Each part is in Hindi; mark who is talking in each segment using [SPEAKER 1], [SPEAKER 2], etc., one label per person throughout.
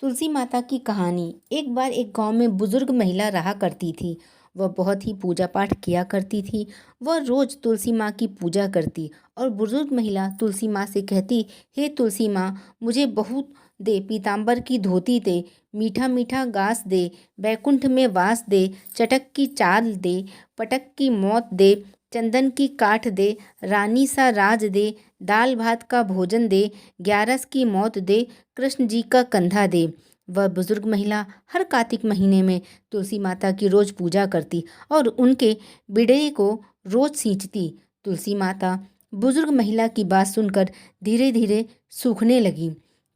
[SPEAKER 1] तुलसी माता की कहानी। एक बार एक गांव में बुजुर्ग महिला रहा करती थी। वह बहुत ही पूजा पाठ किया करती थी। वह रोज तुलसी माँ की पूजा करती और बुजुर्ग महिला तुलसी माँ से कहती, हे तुलसी माँ, मुझे बहुत दे, पीताम्बर की धोती दे, मीठा मीठा घास दे, बैकुंठ में वास दे, चटक की चाल दे, पटक की मौत दे, चंदन की काठ दे, रानी सा राज दे, दाल भात का भोजन दे, ग्यारस की मौत दे, कृष्ण जी का कंधा दे। वह बुजुर्ग महिला हर कार्तिक महीने में तुलसी माता की रोज पूजा करती और उनके बिड़े को रोज सींचती। तुलसी माता बुजुर्ग महिला की बात सुनकर धीरे धीरे सूखने लगी।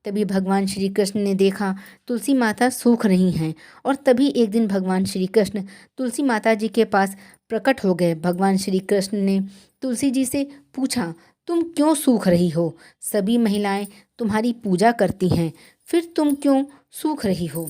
[SPEAKER 1] तभी भगवान श्री कृष्ण ने देखा तुलसी माता सूख रही हैं और तभी एक दिन भगवान श्री कृष्ण तुलसी माता जी के पास प्रकट हो गए। भगवान श्री कृष्ण ने तुलसी जी से पूछा, तुम क्यों सूख रही हो? सभी महिलाएं तुम्हारी पूजा करती हैं, फिर तुम क्यों सूख रही हो?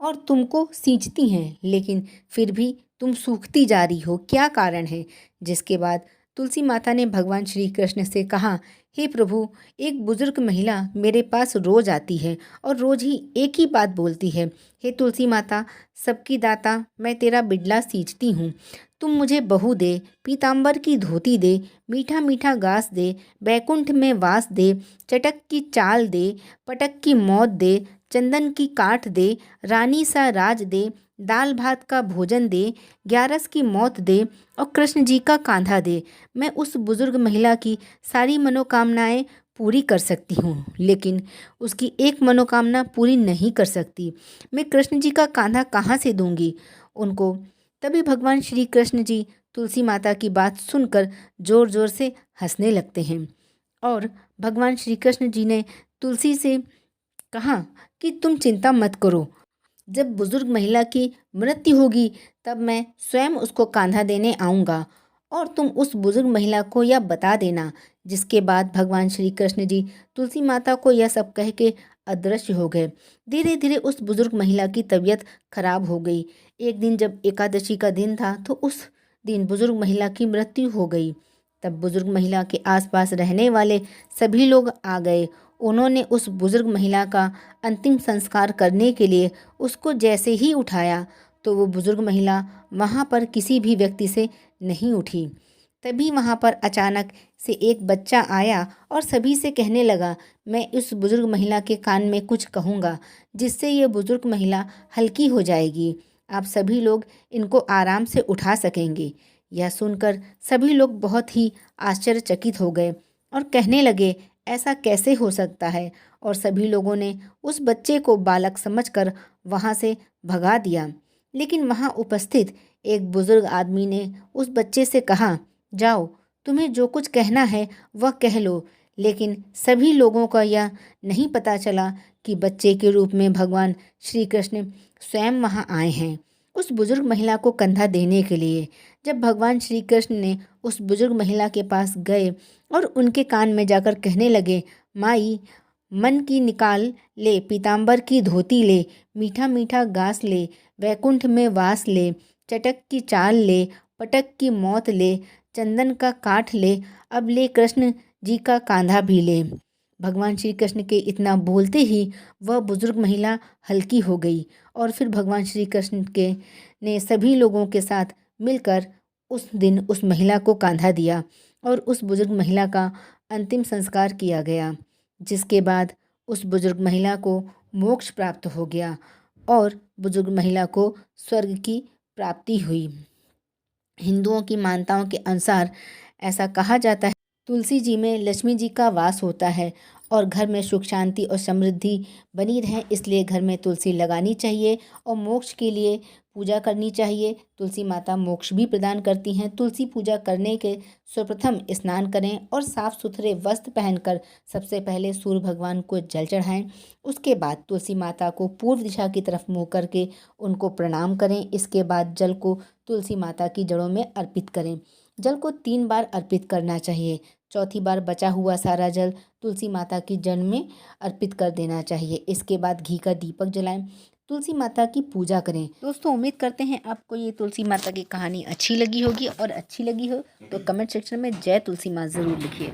[SPEAKER 1] और तुमको सींचती हैं, लेकिन फिर भी तुम सूखती जा रही हो, क्या कारण है? जिसके बाद तुलसी माता ने भगवान श्री कृष्ण से कहा, हे प्रभु, एक बुजुर्ग महिला मेरे पास रोज आती है और रोज ही एक ही बात बोलती है, हे तुलसी माता, सबकी दाता, मैं तेरा बिडला सींचती हूँ, तुम मुझे बहू दे, पीताम्बर की धोती दे, मीठा मीठा घास दे, बैकुंठ में वास दे, चटक की चाल दे, पटक की मौत दे, चंदन की काठ दे, रानी सा राज दे, दाल भात का भोजन दे, ग्यारस की मौत दे और कृष्ण जी का कांधा दे। मैं उस बुजुर्ग महिला की सारी मनोकामनाएं पूरी कर सकती हूँ, लेकिन उसकी एक मनोकामना पूरी नहीं कर सकती। मैं कृष्ण जी का कांधा कहाँ से दूंगी उनको? तभी भगवान श्री कृष्ण जी तुलसी माता की बात सुनकर जोर जोर से हंसने लगते हैं और भगवान श्री कृष्ण जी ने तुलसी से कहा कि तुम चिंता मत करो, जब बुजुर्ग महिला की मृत्यु होगी तब मैं स्वयं उसको कांधा देने आऊँगा और तुम उस बुजुर्ग महिला को यह बता देना। जिसके बाद भगवान श्री कृष्ण जी तुलसी माता को यह सब कह के अदृश्य हो गए। धीरे धीरे उस बुजुर्ग महिला की तबीयत खराब हो गई। एक दिन जब एकादशी का दिन था तो उस दिन बुजुर्ग महिला की मृत्यु हो गई। तब बुजुर्ग महिला के आसपास रहने वाले सभी लोग आ गए। उन्होंने उस बुजुर्ग महिला का अंतिम संस्कार करने के लिए उसको जैसे ही उठाया तो वो बुजुर्ग महिला वहाँ पर किसी भी व्यक्ति से नहीं उठी। तभी वहाँ पर अचानक से एक बच्चा आया और सभी से कहने लगा, मैं इस बुजुर्ग महिला के कान में कुछ कहूँगा जिससे ये बुजुर्ग महिला हल्की हो जाएगी। आप सभी लोग इनको आराम से उठा सकेंगे। यह सुनकर सभी लोग बहुत ही आश्चर्यचकित हो गए और कहने लगे, ऐसा कैसे हो सकता है? और सभी लोगों ने उस बच्चे को बालक समझकर वहाँ से भगा दिया। लेकिन वहाँ उपस्थित एक बुजुर्ग आदमी ने उस बच्चे से कहा, जाओ, तुम्हें जो कुछ कहना है वह कह लो। लेकिन सभी लोगों का यह नहीं पता चला कि बच्चे के रूप में भगवान श्री कृष्ण स्वयं वहाँ आए हैं उस बुजुर्ग महिला को कंधा देने के लिए। जब भगवान श्री कृष्ण ने उस बुजुर्ग महिला के पास गए और उनके कान में जाकर कहने लगे, माई, मन की निकाल ले, पीताम्बर की धोती ले, मीठा मीठा घास ले, वैकुंठ में वास ले, चटक की चाल ले, पटक की मौत ले, चंदन का काठ ले, अब ले कृष्ण जी का कांधा भी ले। भगवान श्री कृष्ण के इतना बोलते ही वह बुजुर्ग महिला हल्की हो गई और फिर भगवान श्री कृष्ण के ने सभी लोगों के साथ मिलकर उस दिन उस महिला को कांधा दिया और उस बुजुर्ग महिला का अंतिम संस्कार किया गया। जिसके बाद उस बुजुर्ग महिला को मोक्ष प्राप्त हो गया और बुजुर्ग महिला को स्वर्ग की प्राप्ति हुई। हिंदुओं की मान्यताओं के अनुसार ऐसा कहा जाता है, तुलसी जी में लक्ष्मी जी का वास होता है और घर में सुख शांति और समृद्धि बनी रहे, इसलिए घर में तुलसी लगानी चाहिए और मोक्ष के लिए पूजा करनी चाहिए। तुलसी माता मोक्ष भी प्रदान करती हैं। तुलसी पूजा करने के सर्वप्रथम स्नान करें और साफ सुथरे वस्त्र पहनकर सबसे पहले सूर्य भगवान को जल चढ़ाएं। उसके बाद तुलसी माता को पूर्व दिशा की तरफ मुँह करके उनको प्रणाम करें। इसके बाद जल को तुलसी माता की जड़ों में अर्पित करें। जल को 3 बार अर्पित करना चाहिए। चौथी बार बचा हुआ सारा जल तुलसी माता की जड़ में अर्पित कर देना चाहिए। इसके बाद घी का दीपक जलाएं, तुलसी माता की पूजा करें। दोस्तों, उम्मीद करते हैं आपको ये तुलसी माता की कहानी अच्छी लगी होगी और अच्छी लगी हो तो कमेंट सेक्शन में जय तुलसी माँ ज़रूर लिखिए।